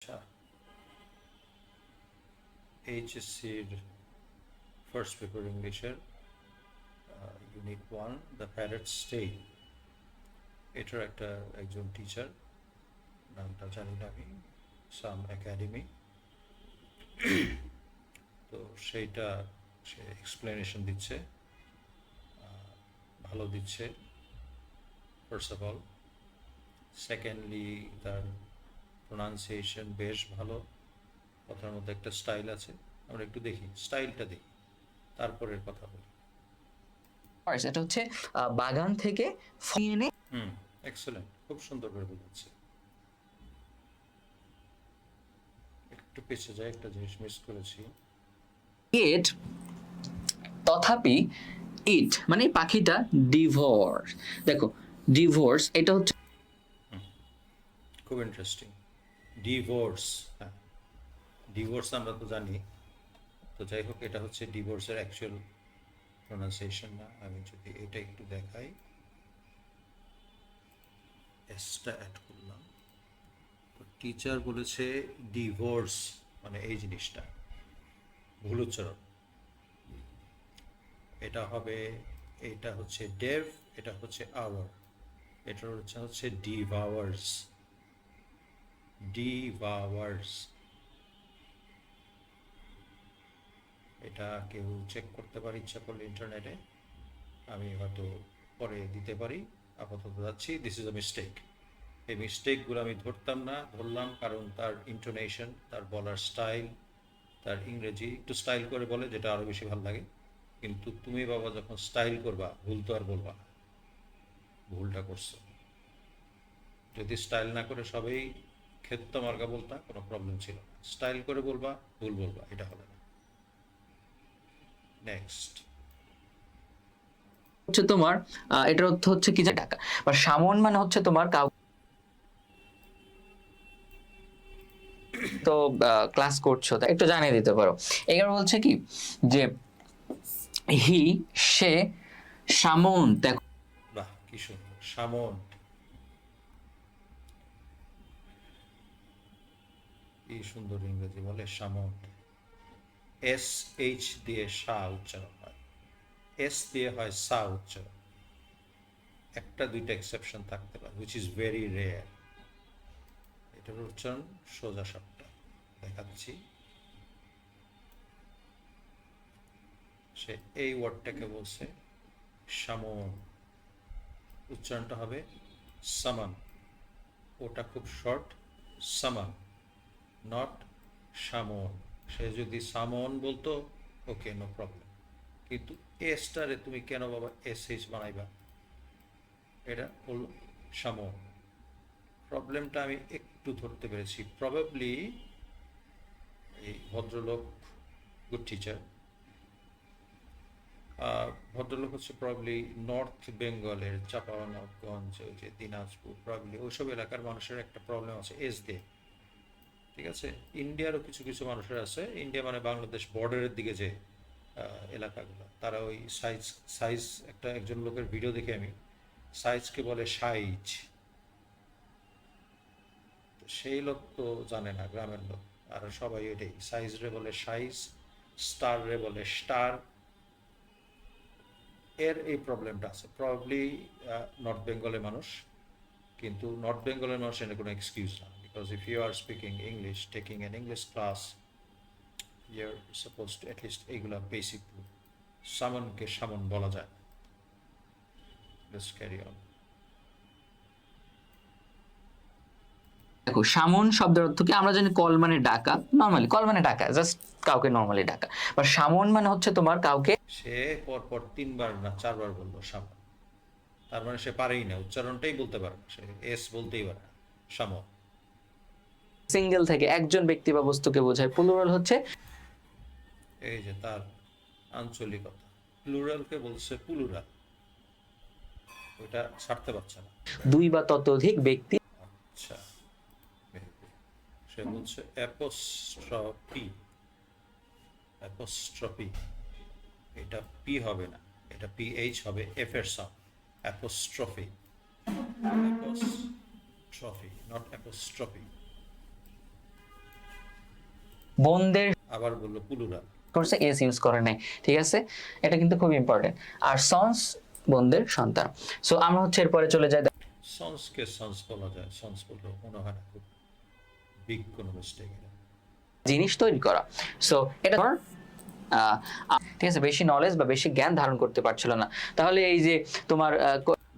আচ্ছা, এইচএসসির first paper ইংলিশের unit 1 the প্যারেটস টেল, এটার একজন টিচার, নামটা জানি না আমি, সাম একাডেমি। তো সেইটা সে এক্সপ্লেনেশন দিচ্ছে, ভালো দিচ্ছে ফার্স্ট অফ অল। সেকেন্ডলি তার প্রোনাউন্সিয়েশন বেশ ভালো, কথার মধ্যে একটা স্টাইল আছে। আমরা একটু দেখি, স্টাইলটা দেখি, তারপরের কথা বলি। এটা হচ্ছে বাগান থেকে ফল এনে এক্সেলেন্ট, খুব সুন্দর করে বোঝাচ্ছে। একটু পিছিয়ে যায়, একটা জিনিস মিস করেছি। ইট, তথাপি ইট মানে পাখিটা ডিভোর্স। দেখো ডিভোর্স এটা হচ্ছে খুব ইন্টারেস্টিং। ডিভোর্স, হ্যাঁ, ডিভোর্স আমরা তো জানি। তো যাই হোক, এটা হচ্ছে ডিভোর্সের অ্যাকচুয়াল প্রোনাউন্সিয়েশন না। আমি যদি এটা একটু দেখাই, এসটা অ্যাড করলাম। তো টিচার বলেছে ডিভোর্স মানে এই জিনিসটা ভুল উচ্চারণ। এটা হবে, এটা হচ্ছে ডেভ, এটা হচ্ছে আওয়ার, এটা হচ্ছে ডিভাওয়ার্স। ডিভাওয়ার্স, এটা কেউ চেক করতে পারে ইচ্ছা করলে ইন্টারনেটে, আমি হয়তো পরে দিতে পারি। আপাতত যাচ্ছি, দিস ইজ আ মিস্টেক। এই মিস্টেকগুলো আমি ধরলাম কারণ তার ইন্টোনেশন, তার বলার স্টাইল, তার ইংরেজি একটু স্টাইল করে বলে, যেটা আরও বেশি ভালো লাগে। কিন্তু তুমি বাবা যখন স্টাইল করবা, ভুল তো আর বলবা না, ভুলটা করছো। যদি স্টাইল না করে সবাই ক্ষেত্র মার্কা বলতা, কোনো প্রবলেম ছিল না। স্টাইল করে বলবা, ভুল বলবা, এটা হবে না। নেক্সট। তোমার এটার অর্থ হচ্ছে কি যে টাকা, বা সামন মানে হচ্ছে তোমার কাউ তো ক্লাস করছো তাই একটু জানিয়ে দিতে পারো। এবার বলছে কি যে হি, সে, সামন। দেখো বাহ, কি সুন্দর, সামন। কি সুন্দর ইংরেজি বলে, সামন। এস এইচ দিয়ে সা উচ্চারণ হয়, এস দিয়ে হয় সা উচ্চারণ। একটা দুইটা এক্সেপশন থাকতে পারে, হুইচ ইজ ভেরি রেয়ার। এটার উচ্চারণ সোজা সাপটা দেখাচ্ছি। সে এই ওয়ার্ডটাকে বলছে সামন, উচ্চারণটা হবে সামান। ওটা খুব শর্ট, সামান, নট সামন। সে যদি সামন বলতো, ওকে, নো প্রবলেম। কিন্তু এসটারে তুমি কেন বাবা এস এইচ বানাইবা? এটা হলো সামন। প্রবলেমটা আমি একটু ধরতে পেরেছি। প্রবাবলি এই ভদ্রলোক, গুড টিচার, ভদ্রলোক হচ্ছে প্রবলি নর্থ বেঙ্গলের চাঁপানগঞ্জ, ওই যে দিনাজপুর, প্রবলি ওইসব এলাকার মানুষের একটা প্রবলেম আছে এস দিয়ে। ঠিক আছে, ইন্ডিয়ারও কিছু কিছু মানুষের আছে, ইন্ডিয়া মানে বাংলাদেশ বর্ডারের দিকে যে এলাকাগুলো, তারা ওই সাইজ, সাইজ একজন লোকের ভিডিও দেখে আমি, সাইজকে বলে সাইজ। সেই লোক তো জানে না, গ্রামের লোক। আর সবাই এটাই, সাইজ রে বলে সাইজ, স্টার রে বলে স্টার। এর এই প্রবলেমটা আছে প্রবাবলি নর্থ বেঙ্গলের মানুষ। কিন্তু নর্থ বেঙ্গলের মানুষ এর কোনো এক্সকিউজ না, because if you are speaking English, taking an English class, your suppose to at least এইগুলা বেসিক, সামনকে সামন বলা যায়। Let's carry on. দেখো সামন শব্দের অর্থ কি আমরা জানি, কল মানে ডাকা, নর্মালি কল মানে ডাকা, জাস্ট কাউকে নর্মালি ডাকা। বা সামন মানে হচ্ছে তোমার কাউকে সে পরপর 3বার না 4বার বললো সামন, তার মানে সে পারেই না, উচ্চারণটাই বলতে পারে না, সে এস বলতেই পারে না, সামন। সিঙ্গেল থেকে একজন ব্যক্তি বা বস্তুকে বোঝায়। প্লুরাল হচ্ছে এই যে তার আঞ্চলিকতা, প্লুরালকে বলছে পুলুরাল, ওইটা ছাড়তে পারছে না। দুই বা ততোধিক ব্যক্তি। আচ্ছা, সে বলছে অ্যাপোস্ট্রফি, অ্যাপোস্ট্রফি, এটা পি হবে না, এটা পিএইচ হবে, এফ এর sound. Apostrophe, apostrophe, not apostrophe. বোনদের আবার বললো প্লুরাল। করছে, এস ইউজ করে নাই, ঠিক আছে, এটা কিন্তু খুব ইম্পর্টেন্ট। আর সন্স বোনদের সন্তান। সো আমরা হচ্ছে এরপরে চলে যাই সন্সকে সন্স বলা যায়, সন্স বললেও মনে হয় না খুব বিগ কোনো মিস্টেক এটা। জিনিস তৈরি করা। সো এটা ধর, ঠিক আছে, বেশি নলেজ বা বেশি জ্ঞান ধারণ করতে পারছিল না, তাহলে এই যে তোমার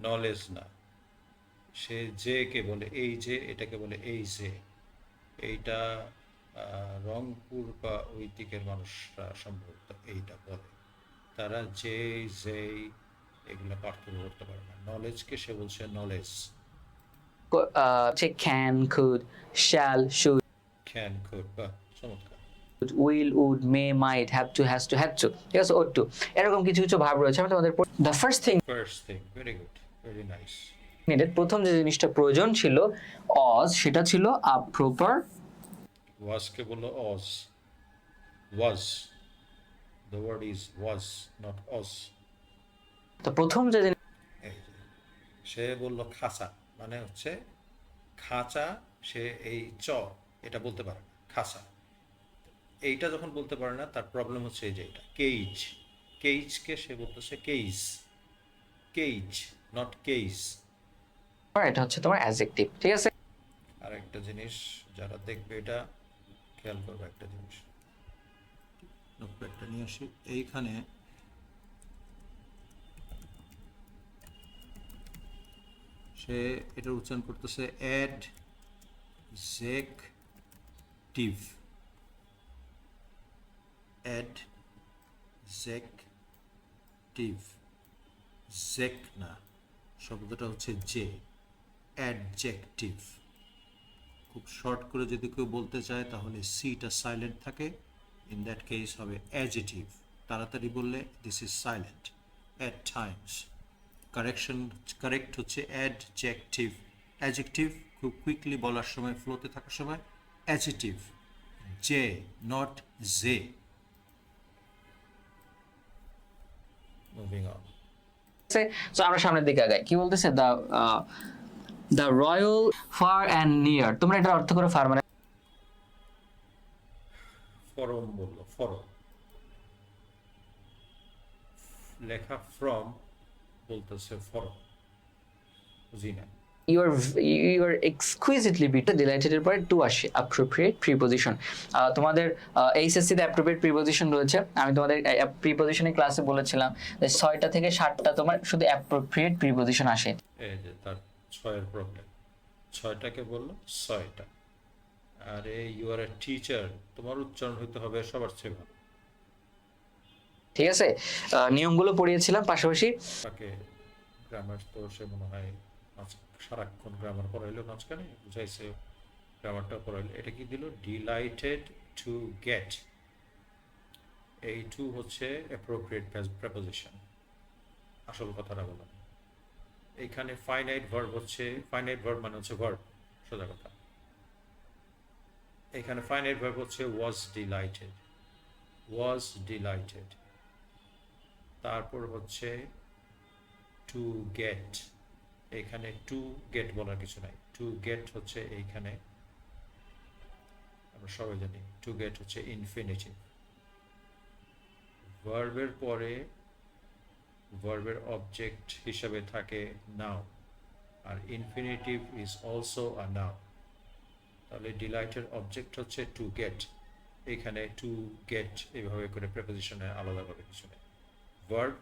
নলেজ না, সে যে কে বলে এই যে, এটাকে বলে এই যে। এইটা রংপুর বা ওই দিকের মানুষরা সম্ভবত এইটা বলে। তারা যে যেই এগুলো পার্থক্য করতে পারে না। নলেজকে সে বলছে নলেজ। হচ্ছে can, could, shall, should, can, could, বা চমৎকার। Will, would, may, might, have to, has to, had to, ঠিক আছে, ওড টু, এরকম কিছু কিছু ভাব রয়েছে। আমি তোমাদের the first thing first thing, very good, very nice. Needed, প্রথম যে জিনিসটা প্রয়োজন ছিল অজ, সেটা ছিল আ প্রপার ওয়াজকে বললো oz, was, the word is was, not oz. তো প্রথম যে জিনিস এই যে, সে বললো খাঁচা, মানে হচ্ছে খাঁচা। সে এই এটা বলতে পারে না, খাঁচা। এইটা যখন বলতে পারে না, তার প্রবলেম হচ্ছে এই যে এটা কেইজ। কেইজকে সে বলতেছে কেইজ, কেইজ, নট কেইজ। এটা হচ্ছে তোমার অ্যাডজেক্টিভ, ঠিক আছে। আর একটা জিনিস যারা দেখবে এটা খেয়াল করবে, একটা জিনিস নোটপ্যাডটা নিয়ে আসি। এইখানে সে এটার উচ্চারণ করতেছে অ্যাডজেক্টিভ, অ্যাডজেক্টিভ, জেক না, শব্দটা হচ্ছে যে, অ্যাডজেক্টিভ। খুব শর্ট করে যদি কেউ বলতে চায় তাহলে সিটা সাইলেন্ট থাকে, ইন দ্যাট কেস হবে অ্যাডজেটিভ। তাড়াতাড়ি বললে this is silent at Times. Correct হচ্ছে অ্যাডজেক্টিভ। অ্যাডজেক্টিভ খুব কুইকলি বলার সময়, ফ্লোতে থাকার সময় অ্যাডজেটিভ, যে, not J. Moving on. So আমরা সামনের দিকে আগাই। কি বলতেছে? The royal fur and near. তোমরা এটার অর্থ করে ফার মানে ফরম বললো, ফরম লেখা, ফ্রম বলতেছে ফরম, বুঝি না। you are exquisitely beautiful, delighted এর পরে টু আসে, appropriate preposition। তোমাদের এইচএসসি তে appropriate preposition রয়েছে। আমি তোমাদের প্রিপজিশনের ক্লাসে বলেছিলাম যে 6টা থেকে 7টা তোমার শুধু appropriate preposition আসে। এই যে তার ছয়ের প্রবলেম, ছয়টাকে বললো ছয়টা। আরে ইউ আর এ টিচার, তোমার উচ্চারণ হইতে হবে সবার চেয়ে ভালো। ঠিক আছে, নিয়মগুলো পড়িয়েছিলাম পাশাপাশি। তাকে গ্রামার তো সে মনে হয় সারাক্ষণ গ্রামার পড়াইলো, মাঝখানে বুঝাইছে, গ্রামারটা পড়াইলো। এটা কি দিল? Delighted to get. এই টু হচ্ছে অ্যাপ্রোপ্রিয়েট প্রেপোজিশন। আসল কথাটা বলা, এইখানে ফাইনাইট ভার্ব হচ্ছে, ফাইনাইট ভার্ব মানে হচ্ছে ভার্ব, সোজা কথা। এখানে ফাইনাইট ভার্ব হচ্ছে ওয়াজ ডিলাইটেড, ওয়াজ ডিলাইটেড। তারপর হচ্ছে টু গেট, এখানে টু গেট বলার কিছু নাই। টু গেট হচ্ছে এইখানে আমরা সবাই জানি টু গেট হচ্ছে ইনফিনিটিভ। ভার্বের পরে ভার্বের অবজেক্ট হিসাবে থাকে নাও, আর ইনফিনিটিভ ইজ অলসো আ নাও। তাহলে ডিলাইটের অবজেক্ট হচ্ছে টু গেট, এখানে টু গেট এইভাবে করে প্রেপোজিশনে আলাদাভাবে কিছু নেই। Verb,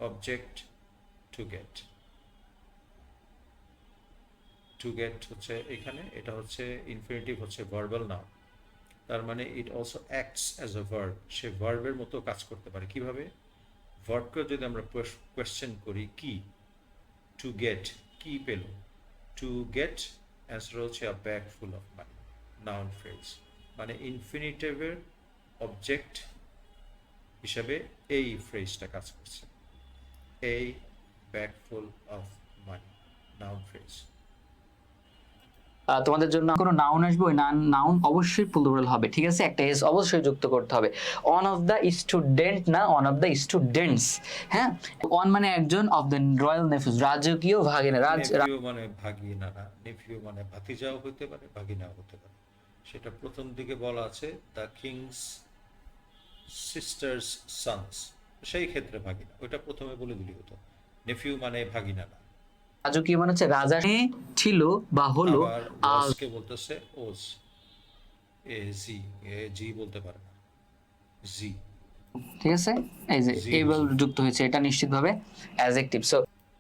object, to get. To get হচ্ছে এখানে, এটা হচ্ছে ইনফিনিটিভ, হচ্ছে ভার্বাল নাও। তার মানে it also acts as a verb, সে ভার্বের মতো কাজ করতে পারে। কিভাবে? ভার্বকে যদি আমরা কোয়েশ্চেন করি, কি, টু গেট, কি পেল? টু গেট অ্যান্সার হচ্ছে আ bag full of money, noun phrase. মানে ইনফিনিটিভের অবজেক্ট হিসাবে এই ফ্রেজটা কাজ করছে, এই bag full of money, noun phrase. তোমাদের জন্য কোনো নাউন আসবে, ওই নাউন অবশ্যই প্লুরাল হবে, ঠিক আছে, একটা এস অবশ্যই যুক্ত করতে হবে। অন অফ দ্য স্টুডেন্ট না, অন অফ দ্য স্টুডেন্টস। হ্যাঁ, অন মানে একজন, অফ দ্য রয়্যাল নেফিউজ, রাজকীয় ভাগিনা। নেফিউ মানে ভাগিনা না, নেফিউ মানে ভাতিজাও হতে পারে, ভাগিনাও হতে পারে। সেটা প্রথম দিকে বলা আছে দ্য কিংস সিস্টার্স সন্স, সেই ক্ষেত্রে ভাগিনা, ওইটা প্রথমে বলে দিলি হতো। নেফিউ মানে ভাগিনা না। রাজকীয় মানে হচ্ছে রাজা ছিল বা হলো। আবার ওয়াজকে বলতেছে ওজ, এ জি, এ জি বলতে পারে না, জি। ঠিক আছে, এই যে জি এবল জি যুক্ত হয়েছে, এটা নিশ্চিতভাবে অ্যাডজেক্টিভ। সো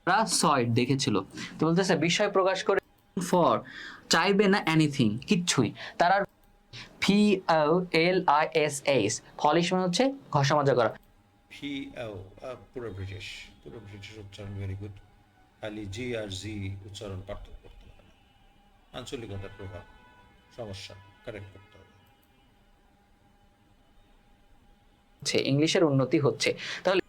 তারা সয়েড দেখেছিল, তো বলতেছে বিষয় প্রকাশ করে ফর, চাইবে না এনিথিং, কিচ্ছুই। তারা POLISH, পলিশ মানে হচ্ছে ঘষা মাজা করা। পি ও, পুরো ব্রিটিশ, পুরো ব্রিটিশ উচ্চারণ ভেরি গুড। খালি জি আর জি উচ্চারণ পার্থক্য করতে হবে না, আঞ্চলিকতার প্রভাব, সমস্যা কারেক্ট করতে হবে। ইংলিশের উন্নতি হচ্ছে, তাহলে